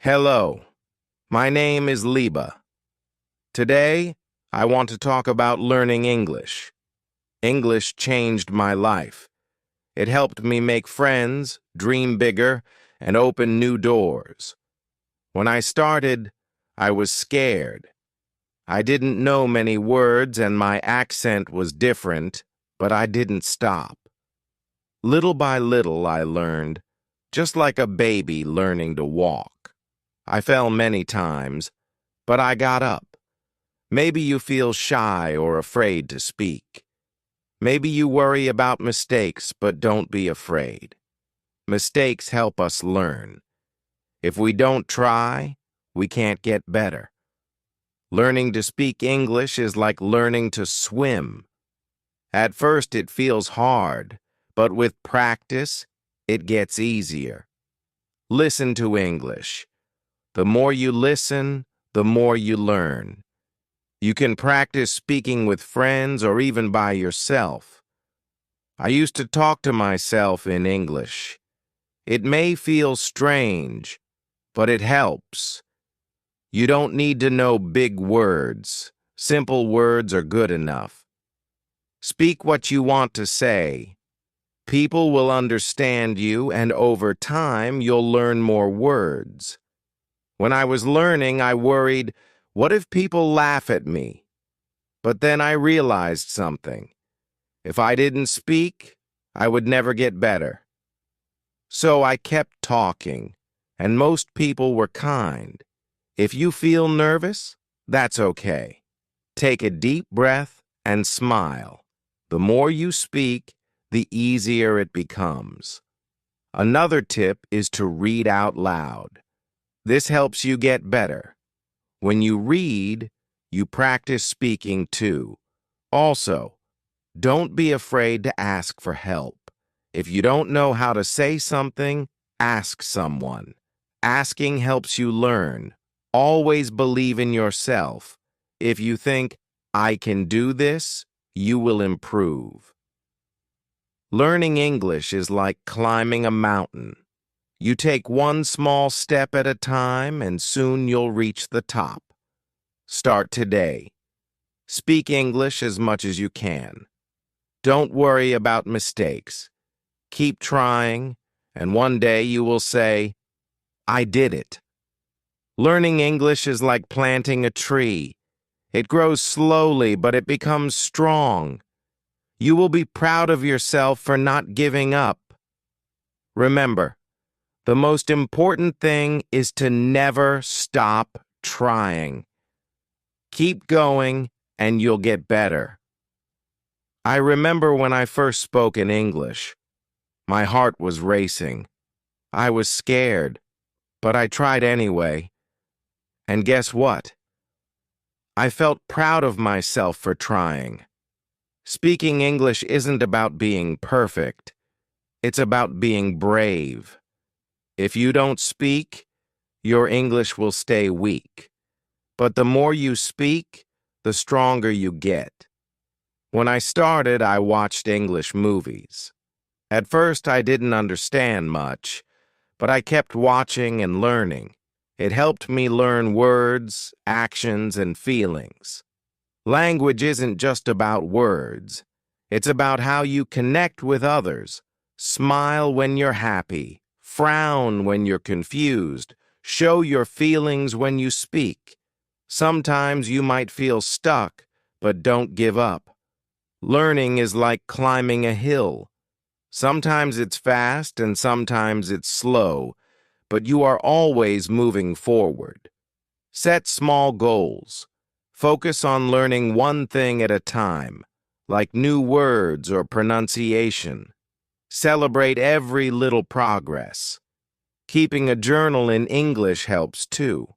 Hello, my name is Liba. Today, I want to talk about learning English. English changed my life. It helped me make friends, dream bigger, and open new doors. When I started, I was scared. I didn't know many words and my accent was different, but I didn't stop. Little by little, I learned, just like a baby learning to walk. I fell many times, but I got up. Maybe you feel shy or afraid to speak. Maybe you worry about mistakes, but don't be afraid. Mistakes help us learn. If we don't try, we can't get better. Learning to speak English is like learning to swim. At first it feels hard, but with practice, it gets easier. Listen to English. The more you listen, the more you learn. You can practice speaking with friends or even by yourself. I used to talk to myself in English. It may feel strange, but it helps. You don't need to know big words. Simple words are good enough. Speak what you want to say. People will understand you, and over time, you'll learn more words. When I was learning, I worried, what if people laugh at me? But then I realized something. If I didn't speak, I would never get better. So I kept talking, and most people were kind. If you feel nervous, that's okay. Take a deep breath and smile. The more you speak, the easier it becomes. Another tip is to read out loud. This helps you get better. When you read, you practice speaking too. Also, don't be afraid to ask for help. If you don't know how to say something, ask someone. Asking helps you learn. Always believe in yourself. If you think, I can do this, you will improve. Learning English is like climbing a mountain. You take one small step at a time, and soon you'll reach the top. Start today. Speak English as much as you can. Don't worry about mistakes. Keep trying, and one day you will say, I did it. Learning English is like planting a tree. It grows slowly, but it becomes strong. You will be proud of yourself for not giving up. Remember, the most important thing is to never stop trying. Keep going, and you'll get better. I remember when I first spoke in English. My heart was racing. I was scared, but I tried anyway. And guess what? I felt proud of myself for trying. Speaking English isn't about being perfect. It's about being brave. If you don't speak, your English will stay weak. But the more you speak, the stronger you get. When I started, I watched English movies. At first, I didn't understand much, but I kept watching and learning. It helped me learn words, actions, and feelings. Language isn't just about words. It's about how you connect with others. Smile when you're happy. Frown when you're confused. Show your feelings when you speak. Sometimes you might feel stuck, but don't give up. Learning is like climbing a hill. Sometimes it's fast and sometimes it's slow, but you are always moving forward. Set small goals. Focus on learning one thing at a time, like new words or pronunciation. Celebrate every little progress. Keeping a journal in English helps too.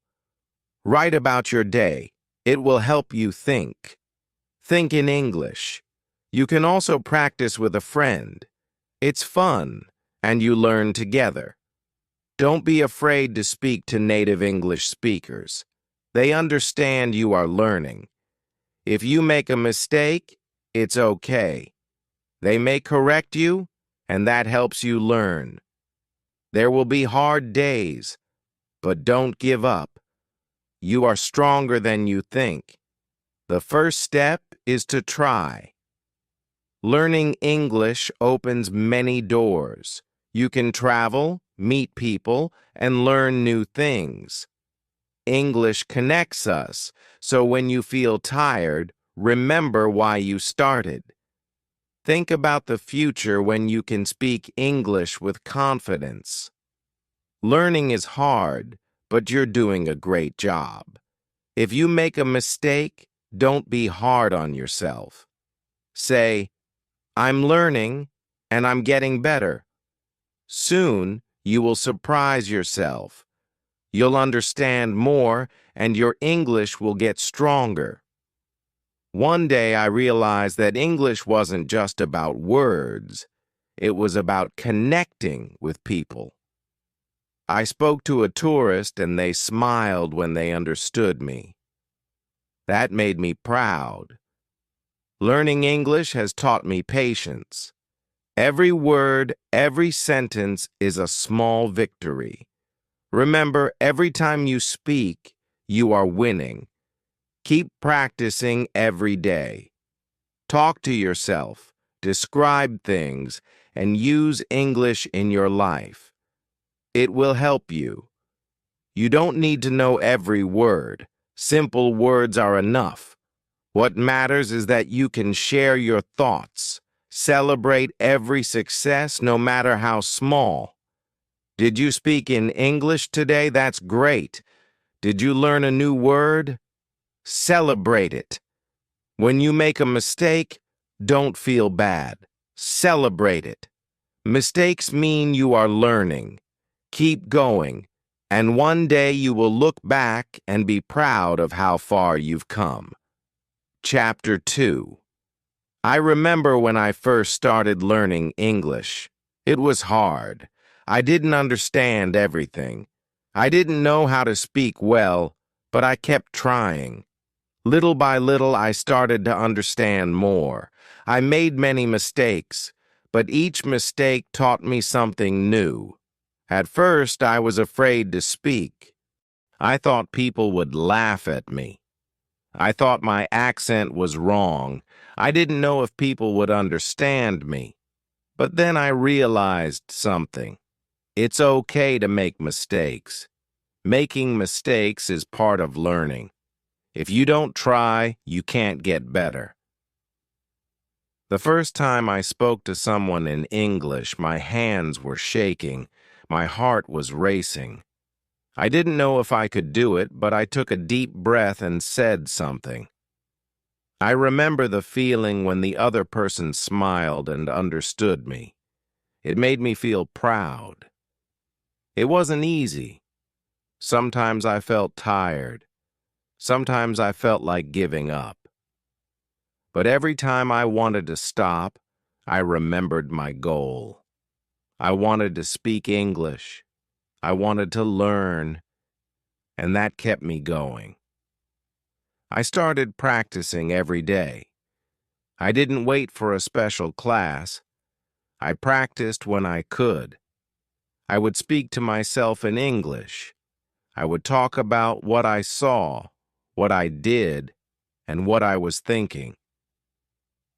Write about your day. It will help you think. Think in English. You can also practice with a friend. It's fun, and you learn together. Don't be afraid to speak to native English speakers. They understand you are learning. If you make a mistake, it's okay. They may correct you, and that helps you learn. There will be hard days, But don't give up. You are stronger than you think. The first step is to try. Learning English opens many doors. You can travel, meet people, and learn new things. English connects us, so when you feel tired, remember why you started. Think about the future when you can speak English with confidence. Learning is hard, but you're doing a great job. If you make a mistake, don't be hard on yourself. Say, I'm learning, and I'm getting better. Soon, you will surprise yourself. You'll understand more, and your English will get stronger. One day I realized that English wasn't just about words. It was about connecting with people. I spoke to a tourist and they smiled when they understood me. That made me proud. Learning English has taught me patience. Every word, every sentence is a small victory. Remember, every time you speak, you are winning. Keep practicing every day. Talk to yourself, describe things, and use English in your life. It will help you. You don't need to know every word. Simple words are enough. What matters is that you can share your thoughts. Celebrate every success, no matter how small. Did you speak in English today? That's great. Did you learn a new word? Celebrate it. When you make a mistake, don't feel bad. Celebrate it. Mistakes mean you are learning. Keep going, and one day you will look back and be proud of how far you've come. Chapter 2. I remember when I first started learning English. It was hard. I didn't understand everything. I didn't know how to speak well, but I kept trying. Little by little, I started to understand more. I made many mistakes, but each mistake taught me something new. At first, I was afraid to speak. I thought people would laugh at me. I thought my accent was wrong. I didn't know if people would understand me. But then I realized something. It's okay to make mistakes. Making mistakes is part of learning. If you don't try, you can't get better. The first time I spoke to someone in English, my hands were shaking. My heart was racing. I didn't know if I could do it, but I took a deep breath and said something. I remember the feeling when the other person smiled and understood me. It made me feel proud. It wasn't easy. Sometimes I felt tired. Sometimes I felt like giving up. But every time I wanted to stop, I remembered my goal. I wanted to speak English. I wanted to learn, and that kept me going. I started practicing every day. I didn't wait for a special class. I practiced when I could. I would speak to myself in English. I would talk about what I saw, what I did, and what I was thinking.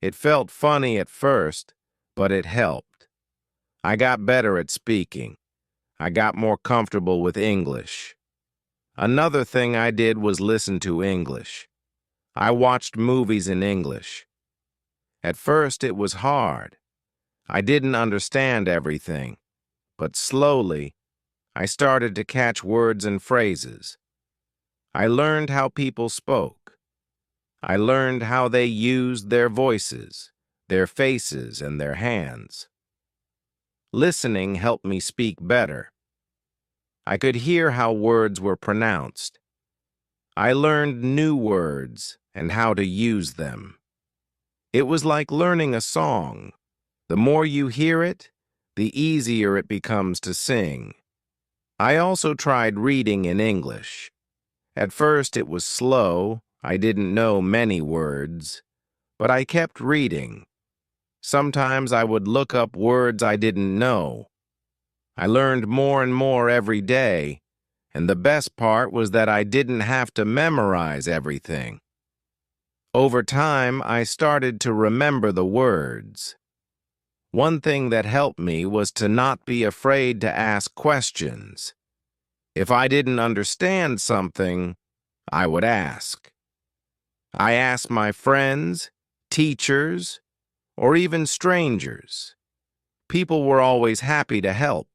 It felt funny at first, but it helped. I got better at speaking. I got more comfortable with English. Another thing I did was listen to English. I watched movies in English. At first, it was hard. I didn't understand everything, but slowly, I started to catch words and phrases. I learned how people spoke. I learned how they used their voices, their faces, and their hands. Listening helped me speak better. I could hear how words were pronounced. I learned new words and how to use them. It was like learning a song. The more you hear it, the easier it becomes to sing. I also tried reading in English. At first it was slow. I didn't know many words, but I kept reading. Sometimes I would look up words I didn't know. I learned more and more every day, And the best part was that I didn't have to memorize everything. Over time, I started to remember the words. One thing that helped me was to not be afraid to ask questions. If I didn't understand something, I would ask. I asked my friends, teachers, or even strangers. People were always happy to help.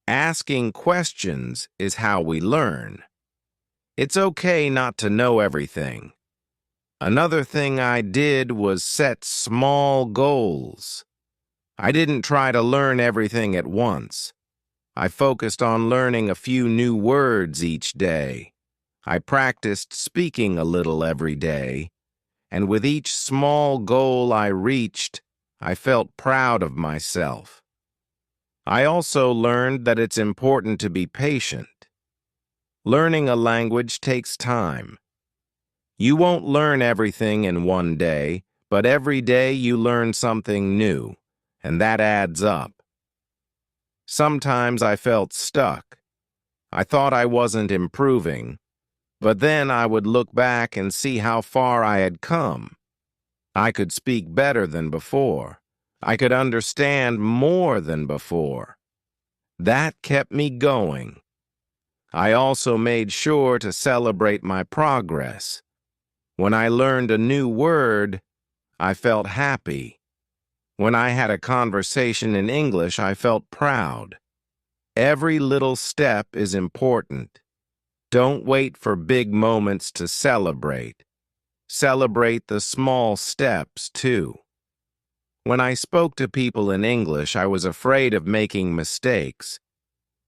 Asking questions is how we learn. It's okay not to know everything. Another thing I did was set small goals. I didn't try to learn everything at once. I focused on learning a few new words each day. I practiced speaking a little every day, and with each small goal I reached, I felt proud of myself. I also learned that it's important to be patient. Learning a language takes time. You won't learn everything in one day, but every day you learn something new, and that adds up. Sometimes I felt stuck. I thought I wasn't improving, but then I would look back and see how far I had come. I could speak better than before. I could understand more than before. That kept me going. I also made sure to celebrate my progress. When I learned a new word, I felt happy. When I had a conversation in English, I felt proud. Every little step is important. Don't wait for big moments to celebrate. Celebrate the small steps, too. When I spoke to people in English, I was afraid of making mistakes,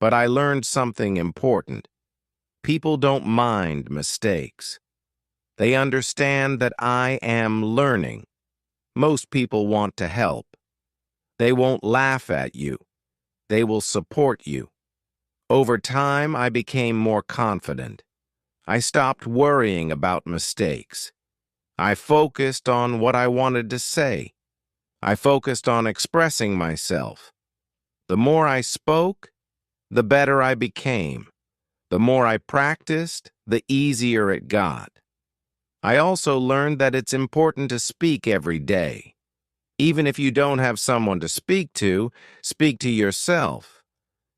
but I learned something important. People don't mind mistakes. They understand that I am learning. Most people want to help. They won't laugh at you. They will support you. Over time, I became more confident. I stopped worrying about mistakes. I focused on what I wanted to say. I focused on expressing myself. The more I spoke, the better I became. The more I practiced, the easier it got. I also learned that it's important to speak every day. Even if you don't have someone to speak to yourself.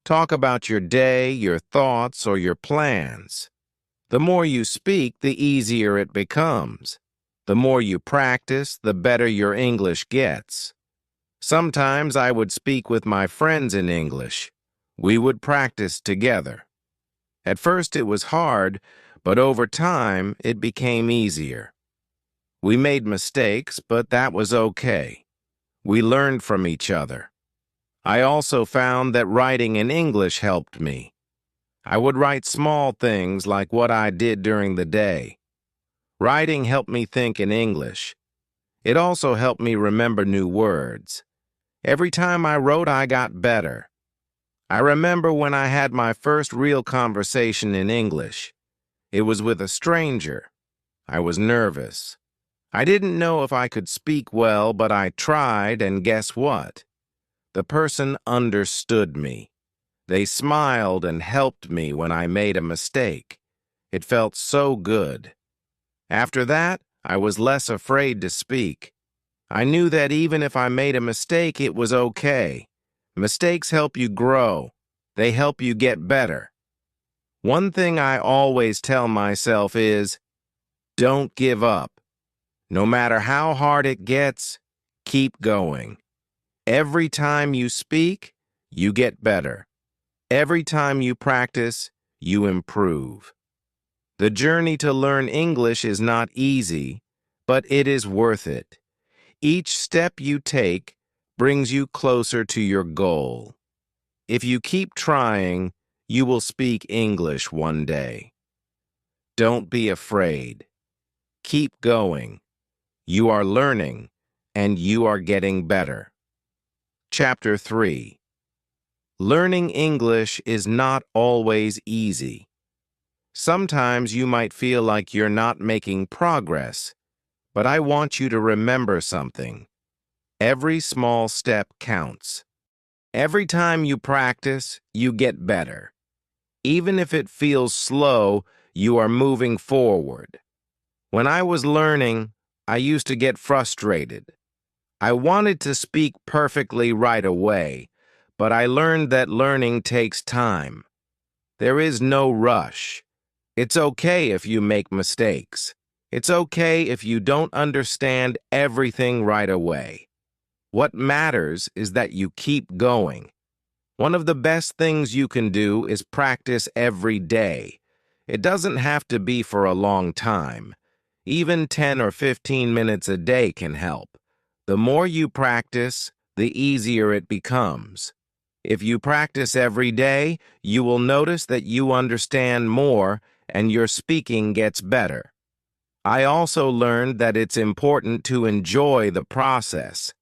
Talk about your day, your thoughts, or your plans. The more you speak, the easier it becomes. The more you practice, the better your English gets. Sometimes I would speak with my friends in English. We would practice together. At first it was hard, but over time it became easier. We made mistakes, but that was okay. We learned from each other. I also found that writing in English helped me. I would write small things like what I did during the day. Writing helped me think in English. It also helped me remember new words. Every time I wrote, I got better. I remember when I had my first real conversation in English. It was with a stranger. I was nervous. I didn't know if I could speak well, but I tried, and guess what? The person understood me. They smiled and helped me when I made a mistake. It felt so good. After that, I was less afraid to speak. I knew that even if I made a mistake, it was okay. Mistakes help you grow. They help you get better. One thing I always tell myself is, don't give up. No matter how hard it gets, keep going. Every time you speak, you get better. Every time you practice, you improve. The journey to learn English is not easy, but it is worth it. Each step you take brings you closer to your goal. If you keep trying, you will speak English one day. Don't be afraid. Keep going. You are learning, and you are getting better. Chapter 3. Learning English is not always easy. Sometimes you might feel like you're not making progress, but I want you to remember something. Every small step counts. Every time you practice, you get better. Even if it feels slow, you are moving forward. When I was learning, I used to get frustrated. I wanted to speak perfectly right away, but I learned that learning takes time. There is no rush. It's okay if you make mistakes. It's okay if you don't understand everything right away. What matters is that you keep going. One of the best things you can do is practice every day. It doesn't have to be for a long time. Even 10 or 15 minutes a day can help. The more you practice, the easier it becomes. If you practice every day, you will notice that you understand more and your speaking gets better. I also learned that it's important to enjoy the process.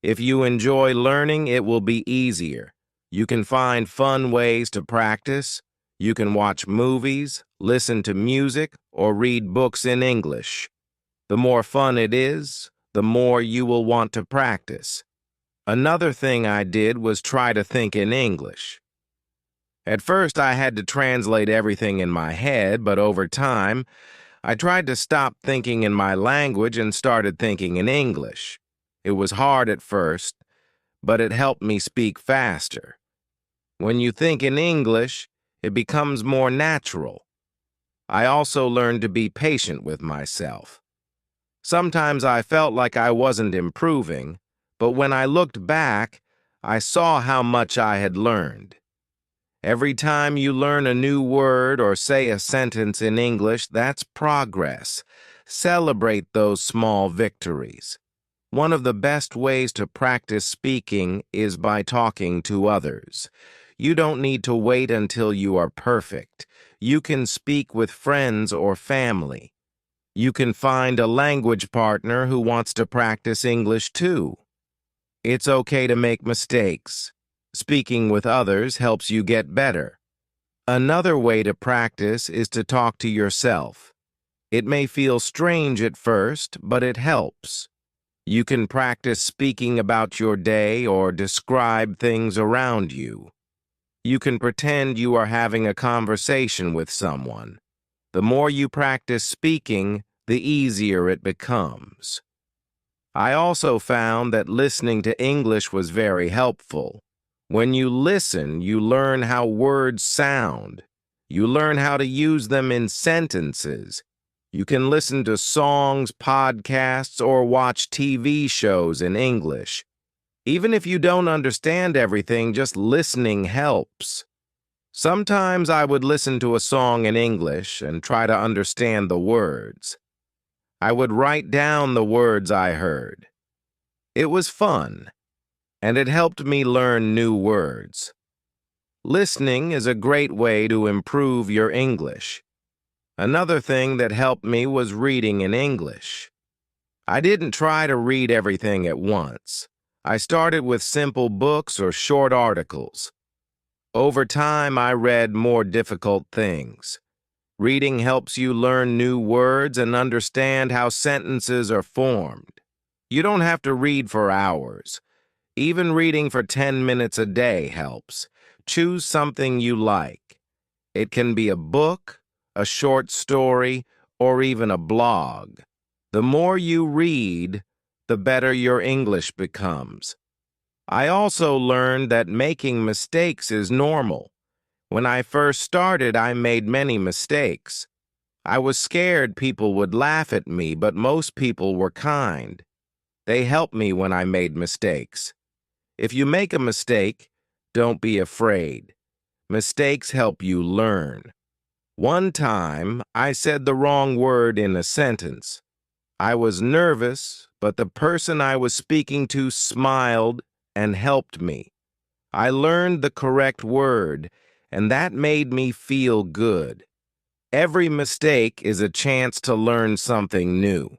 If you enjoy learning, it will be easier. You can find fun ways to practice. You can watch movies, listen to music, or read books in English. The more fun it is, the more you will want to practice. Another thing I did was try to think in English. At first, I had to translate everything in my head, but over time, I tried to stop thinking in my language and started thinking in English. It was hard at first, but it helped me speak faster. When you think in English, it becomes more natural. I also learned to be patient with myself. Sometimes I felt like I wasn't improving, but when I looked back, I saw how much I had learned. Every time you learn a new word or say a sentence in English, that's progress. Celebrate those small victories. One of the best ways to practice speaking is by talking to others. You don't need to wait until you are perfect. You can speak with friends or family. You can find a language partner who wants to practice English too. It's okay to make mistakes. Speaking with others helps you get better. Another way to practice is to talk to yourself. It may feel strange at first, but it helps. You can practice speaking about your day or describe things around you. You can pretend you are having a conversation with someone. The more you practice speaking, the easier it becomes. I also found that listening to English was very helpful. When you listen, you learn how words sound. You learn how to use them in sentences. You can listen to songs, podcasts, or watch TV shows in English. Even if you don't understand everything, just listening helps. Sometimes I would listen to a song in English and try to understand the words. I would write down the words I heard. It was fun, and it helped me learn new words. Listening is a great way to improve your English. Another thing that helped me was reading in English. I didn't try to read everything at once. I started with simple books or short articles. Over time, I read more difficult things. Reading helps you learn new words and understand how sentences are formed. You don't have to read for hours. Even reading for 10 minutes a day helps. Choose something you like. It can be a book, a short story, or even a blog. The more you read, the better your English becomes. I also learned that making mistakes is normal. When I first started, I made many mistakes. I was scared people would laugh at me, but most people were kind. They helped me when I made mistakes. If you make a mistake, don't be afraid. Mistakes help you learn. One time, I said the wrong word in a sentence. I was nervous, but the person I was speaking to smiled and helped me. I learned the correct word, and that made me feel good. Every mistake is a chance to learn something new.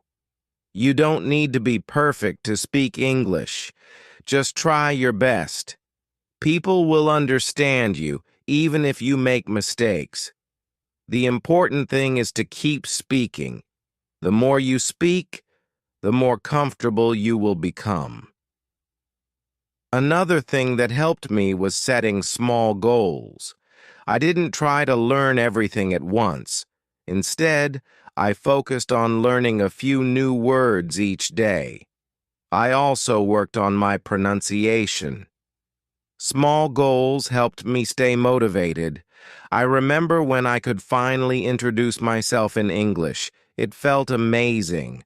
You don't need to be perfect to speak English. Just try your best. People will understand you, even if you make mistakes. The important thing is to keep speaking. The more you speak, the more comfortable you will become. Another thing that helped me was setting small goals. I didn't try to learn everything at once. Instead, I focused on learning a few new words each day. I also worked on my pronunciation. Small goals helped me stay motivated. I remember when I could finally introduce myself in English. It felt amazing.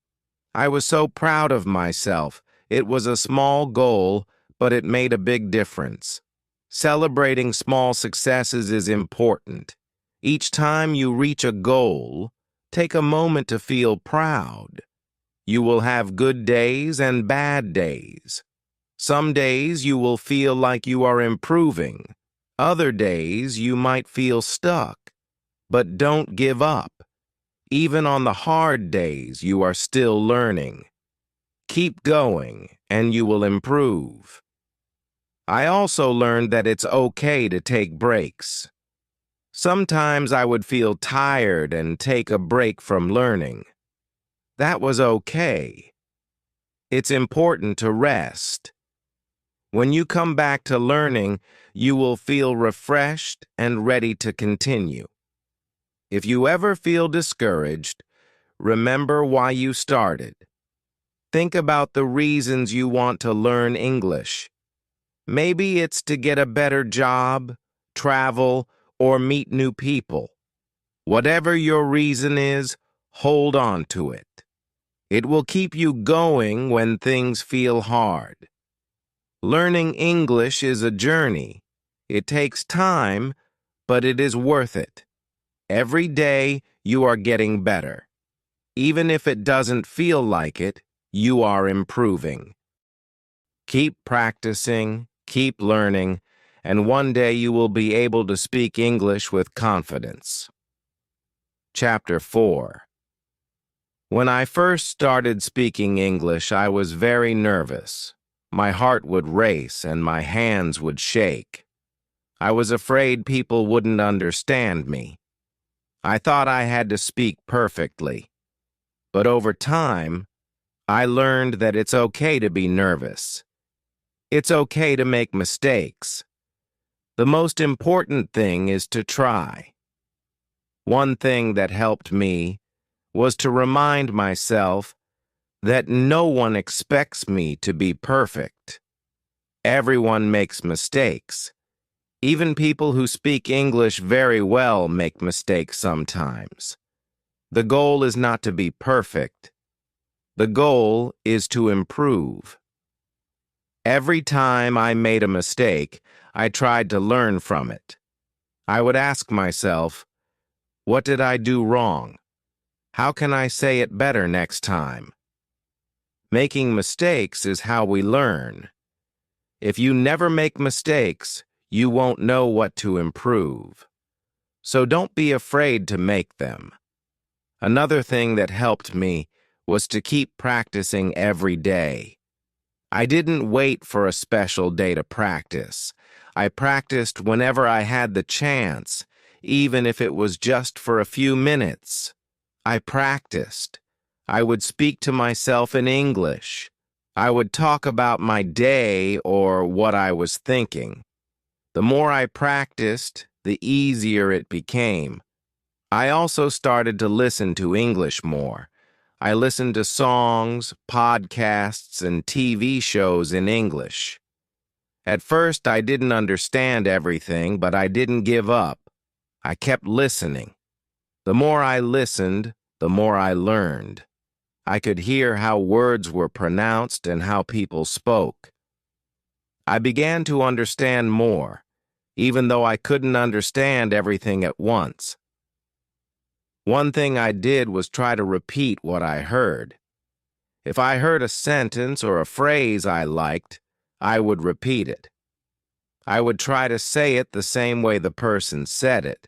I was so proud of myself. It was a small goal, but it made a big difference. Celebrating small successes is important. Each time you reach a goal, take a moment to feel proud. You will have good days and bad days. Some days you will feel like you are improving. Other days you might feel stuck. But don't give up. Even on the hard days, you are still learning. Keep going, and you will improve. I also learned that it's okay to take breaks. Sometimes I would feel tired and take a break from learning. That was okay. It's important to rest. When you come back to learning, you will feel refreshed and ready to continue. If you ever feel discouraged, remember why you started. Think about the reasons you want to learn English. Maybe it's to get a better job, travel, or meet new people. Whatever your reason is, hold on to it. It will keep you going when things feel hard. Learning English is a journey. It takes time, but it is worth it. Every day, you are getting better. Even if it doesn't feel like it, you are improving. Keep practicing, keep learning, and one day you will be able to speak English with confidence. Chapter 4. When I first started speaking English, I was very nervous. My heart would race and my hands would shake. I was afraid people wouldn't understand me. I thought I had to speak perfectly. But over time, I learned that it's okay to be nervous. It's okay to make mistakes. The most important thing is to try. One thing that helped me was to remind myself that no one expects me to be perfect. Everyone makes mistakes. Even people who speak English very well make mistakes sometimes. The goal is not to be perfect. The goal is to improve. Every time I made a mistake, I tried to learn from it. I would ask myself, what did I do wrong? How can I say it better next time? Making mistakes is how we learn. If you never make mistakes, you won't know what to improve. So don't be afraid to make them. Another thing that helped me was to keep practicing every day. I didn't wait for a special day to practice. I practiced whenever I had the chance, even if it was just for a few minutes. I practiced. I would speak to myself in English. I would talk about my day or what I was thinking. The more I practiced, the easier it became. I also started to listen to English more. I listened to songs, podcasts, and TV shows in English. At first, I didn't understand everything, but I didn't give up. I kept listening. The more I listened, the more I learned. I could hear how words were pronounced and how people spoke. I began to understand more, even though I couldn't understand everything at once. One thing I did was try to repeat what I heard. If I heard a sentence or a phrase I liked, I would repeat it. I would try to say it the same way the person said it.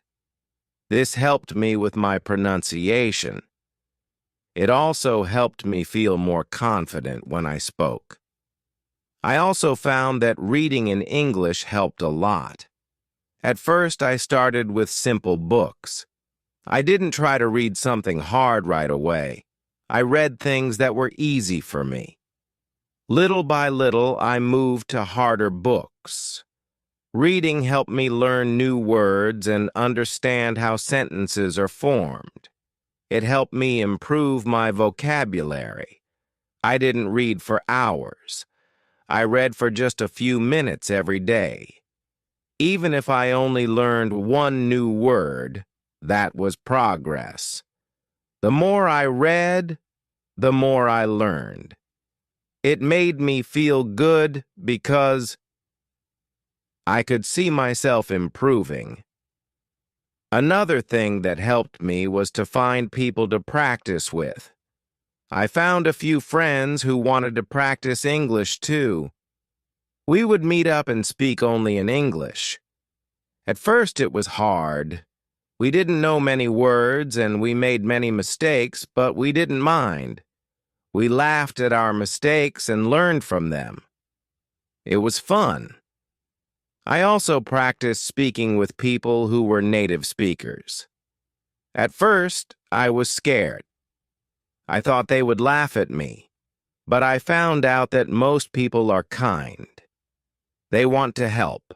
This helped me with my pronunciation. It also helped me feel more confident when I spoke. I also found that reading in English helped a lot. At first, I started with simple books. I didn't try to read something hard right away. I read things that were easy for me. Little by little, I moved to harder books. Reading helped me learn new words and understand how sentences are formed. It helped me improve my vocabulary. I didn't read for hours. I read for just a few minutes every day. Even if I only learned one new word, that was progress. The more I read, the more I learned. It made me feel good because I could see myself improving. Another thing that helped me was to find people to practice with. I found a few friends who wanted to practice English too. We would meet up and speak only in English. At first it was hard. We didn't know many words and we made many mistakes, but we didn't mind. We laughed at our mistakes and learned from them. It was fun. I also practiced speaking with people who were native speakers. At first, I was scared. I thought they would laugh at me, but I found out that most people are kind. They want to help.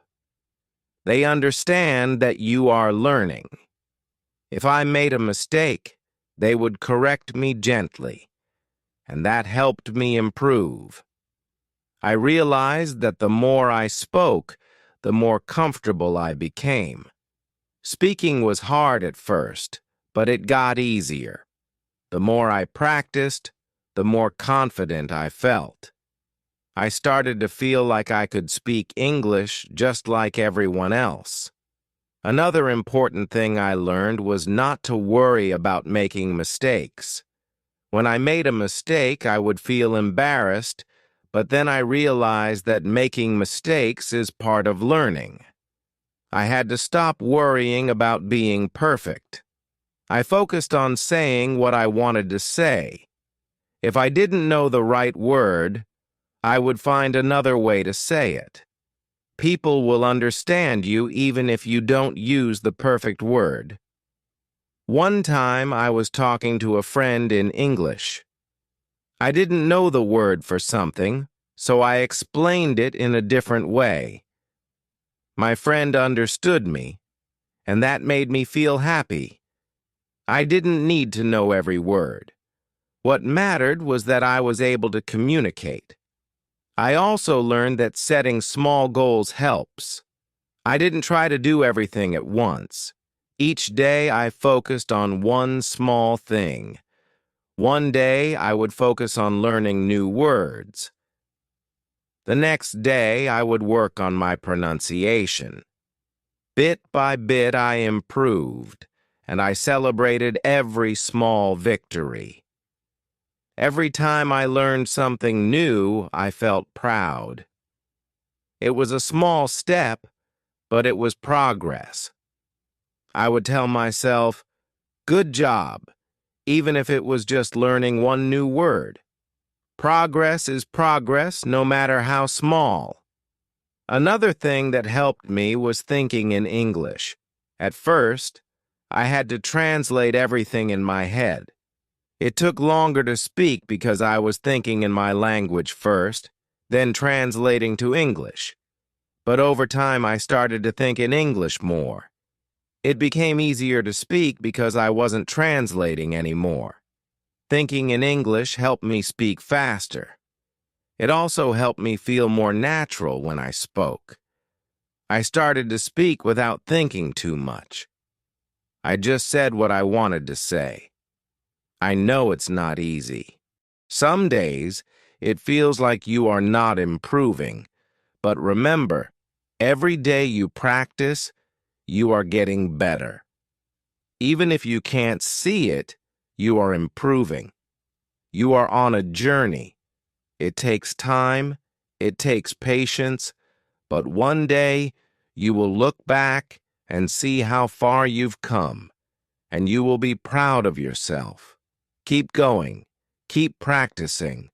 They understand that you are learning. If I made a mistake, they would correct me gently, and that helped me improve. I realized that the more I spoke, the more comfortable I became. Speaking was hard at first, but it got easier. The more I practiced, the more confident I felt. I started to feel like I could speak English just like everyone else. Another important thing I learned was not to worry about making mistakes. When I made a mistake, I would feel embarrassed, but then I realized that making mistakes is part of learning. I had to stop worrying about being perfect. I focused on saying what I wanted to say. If I didn't know the right word, I would find another way to say it. People will understand you even if you don't use the perfect word. One time I was talking to a friend in English. I didn't know the word for something, so I explained it in a different way. My friend understood me, and that made me feel happy. I didn't need to know every word. What mattered was that I was able to communicate. I also learned that setting small goals helps. I didn't try to do everything at once. Each day I focused on one small thing. One day I would focus on learning new words. The next day I would work on my pronunciation. Bit by bit I improved, and I celebrated every small victory. Every time I learned something new, I felt proud. It was a small step, but it was progress. I would tell myself, "Good job," even if it was just learning one new word. Progress is progress, no matter how small. Another thing that helped me was thinking in English. At first, I had to translate everything in my head. It took longer to speak because I was thinking in my language first, then translating to English. But over time I started to think in English more. It became easier to speak because I wasn't translating anymore. Thinking in English helped me speak faster. It also helped me feel more natural when I spoke. I started to speak without thinking too much. I just said what I wanted to say. I know it's not easy. Some days, it feels like you are not improving. But remember, every day you practice, you are getting better. Even if you can't see it, you are improving. You are on a journey. It takes time, it takes patience, but one day you will look back and see how far you've come, and you will be proud of yourself. Keep going. Keep practicing.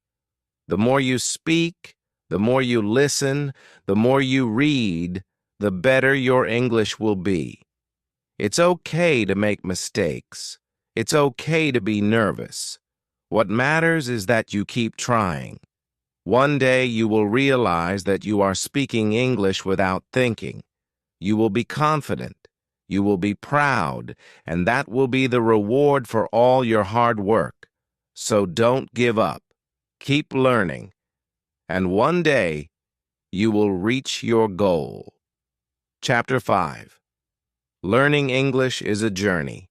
The more you speak, the more you listen, the more you read, the better your English will be. It's okay to make mistakes. It's okay to be nervous. What matters is that you keep trying. One day you will realize that you are speaking English without thinking. You will be confident. You will be proud, and that will be the reward for all your hard work. So don't give up. Keep learning, and one day you will reach your goal. Chapter 5. Learning English is a journey.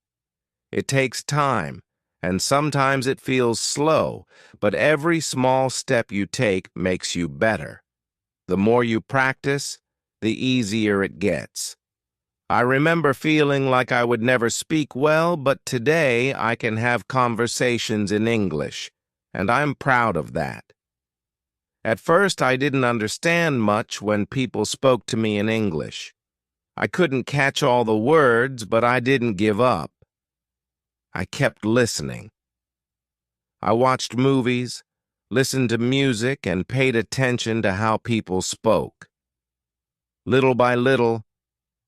It takes time, and sometimes it feels slow, but every small step you take makes you better. The more you practice, the easier it gets. I remember feeling like I would never speak well, but today I can have conversations in English, and I'm proud of that. At first, I didn't understand much when people spoke to me in English. I couldn't catch all the words, but I didn't give up. I kept listening. I watched movies, listened to music, and paid attention to how people spoke. Little by little,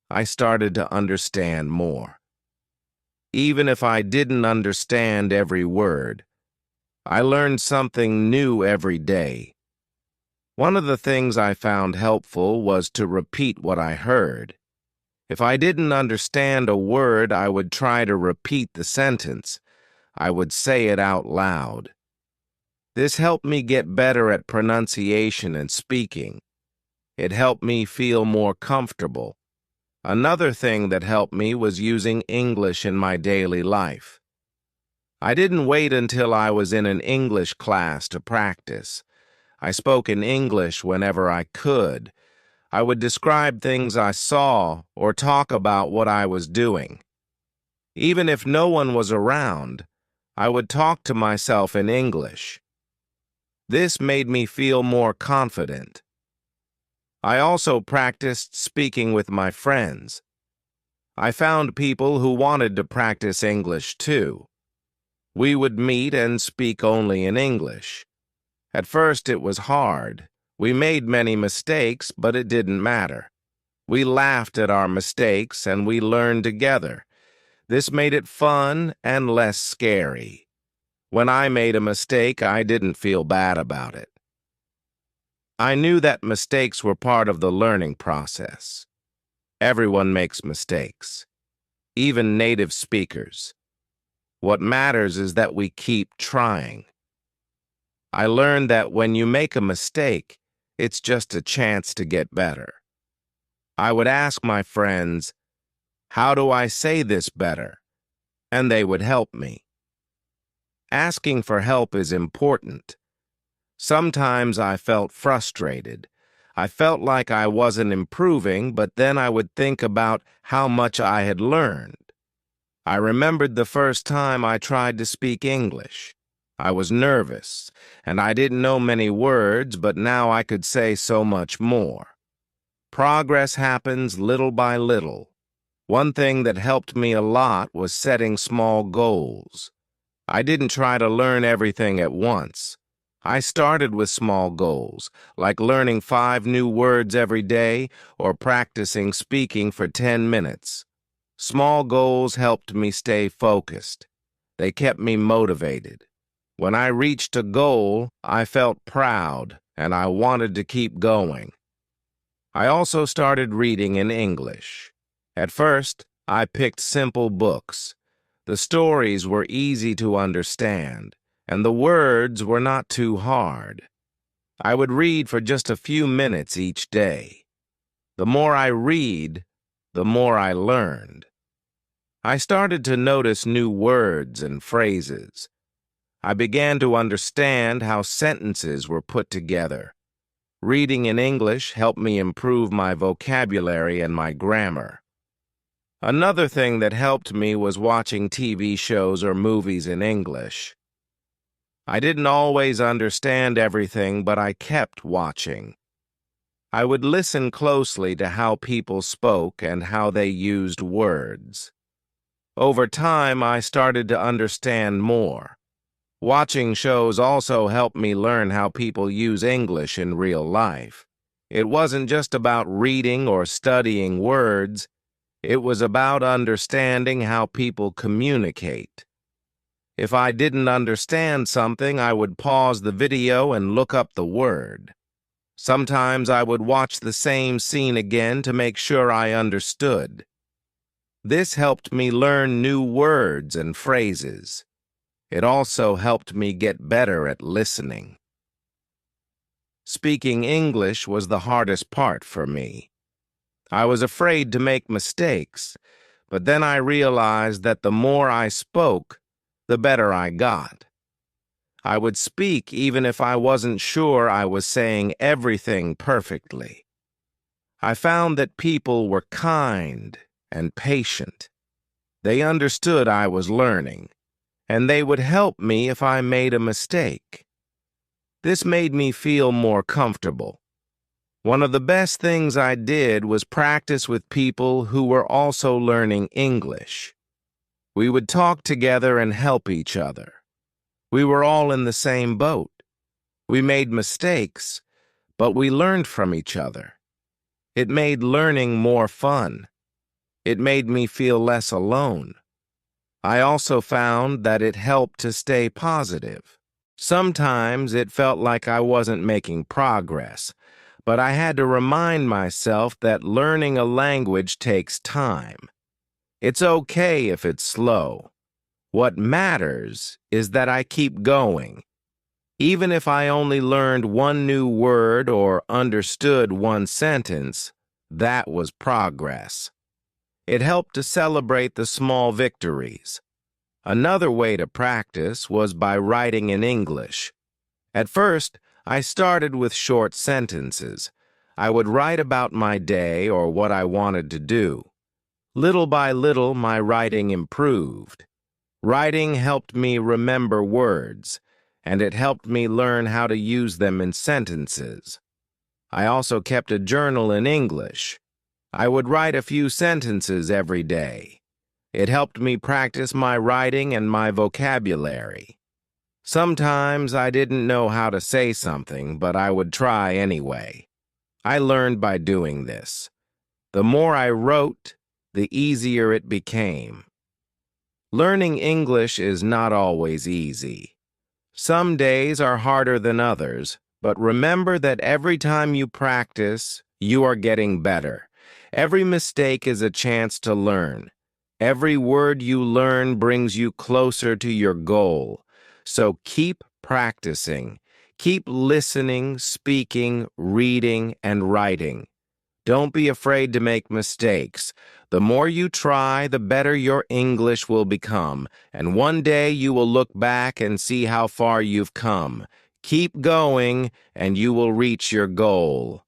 I started to understand more. Even if I didn't understand every word, I learned something new every day. One of the things I found helpful was to repeat what I heard. If I didn't understand a word, I would try to repeat the sentence. I would say it out loud. This helped me get better at pronunciation and speaking. It helped me feel more comfortable. Another thing that helped me was using English in my daily life. I didn't wait until I was in an English class to practice. I spoke in English whenever I could. I would describe things I saw or talk about what I was doing. Even if no one was around, I would talk to myself in English. This made me feel more confident. I also practiced speaking with my friends. I found people who wanted to practice English too. We would meet and speak only in English. At first it was hard. We made many mistakes, but it didn't matter. We laughed at our mistakes and we learned together. This made it fun and less scary. When I made a mistake, I didn't feel bad about it. I knew that mistakes were part of the learning process. Everyone makes mistakes, even native speakers. What matters is that we keep trying. I learned that when you make a mistake, it's just a chance to get better. I would ask my friends, "How do I say this better?" And they would help me. Asking for help is important. Sometimes I felt frustrated. I felt like I wasn't improving, but then I would think about how much I had learned. I remembered the first time I tried to speak English. I was nervous, and I didn't know many words, but now I could say so much more. Progress happens little by little. One thing that helped me a lot was setting small goals. I didn't try to learn everything at once. I started with small goals, like learning 5 new words every day or practicing speaking for 10 minutes. Small goals helped me stay focused. They kept me motivated. When I reached a goal, I felt proud and I wanted to keep going. I also started reading in English. At first, I picked simple books. The stories were easy to understand, and the words were not too hard. I would read for just a few minutes each day. The more I read, the more I learned. I started to notice new words and phrases. I began to understand how sentences were put together. Reading in English helped me improve my vocabulary and my grammar. Another thing that helped me was watching TV shows or movies in English. I didn't always understand everything, but I kept watching. I would listen closely to how people spoke and how they used words. Over time, I started to understand more. Watching shows also helped me learn how people use English in real life. It wasn't just about reading or studying words. It was about understanding how people communicate. If I didn't understand something, I would pause the video and look up the word. Sometimes I would watch the same scene again to make sure I understood. This helped me learn new words and phrases. It also helped me get better at listening. Speaking English was the hardest part for me. I was afraid to make mistakes, but then I realized that the more I spoke, the better I got. I would speak even if I wasn't sure I was saying everything perfectly. I found that people were kind and patient. They understood I was learning, and they would help me if I made a mistake. This made me feel more comfortable. One of the best things I did was practice with people who were also learning English. We would talk together and help each other. We were all in the same boat. We made mistakes, but we learned from each other. It made learning more fun. It made me feel less alone. I also found that it helped to stay positive. Sometimes it felt like I wasn't making progress, but I had to remind myself that learning a language takes time. It's okay if it's slow. What matters is that I keep going. Even if I only learned one new word or understood one sentence, that was progress. It helped to celebrate the small victories. Another way to practice was by writing in English. At first, I started with short sentences. I would write about my day or what I wanted to do. Little by little, my writing improved. Writing helped me remember words, and it helped me learn how to use them in sentences. I also kept a journal in English. I would write a few sentences every day. It helped me practice my writing and my vocabulary. Sometimes I didn't know how to say something, but I would try anyway. I learned by doing this. The more I wrote, the easier it became. Learning English is not always easy. Some days are harder than others, but remember that every time you practice, you are getting better. Every mistake is a chance to learn. Every word you learn brings you closer to your goal. So keep practicing. Keep listening, speaking, reading, and writing. Don't be afraid to make mistakes. The more you try, the better your English will become, and one day you will look back and see how far you've come. Keep going, and you will reach your goal.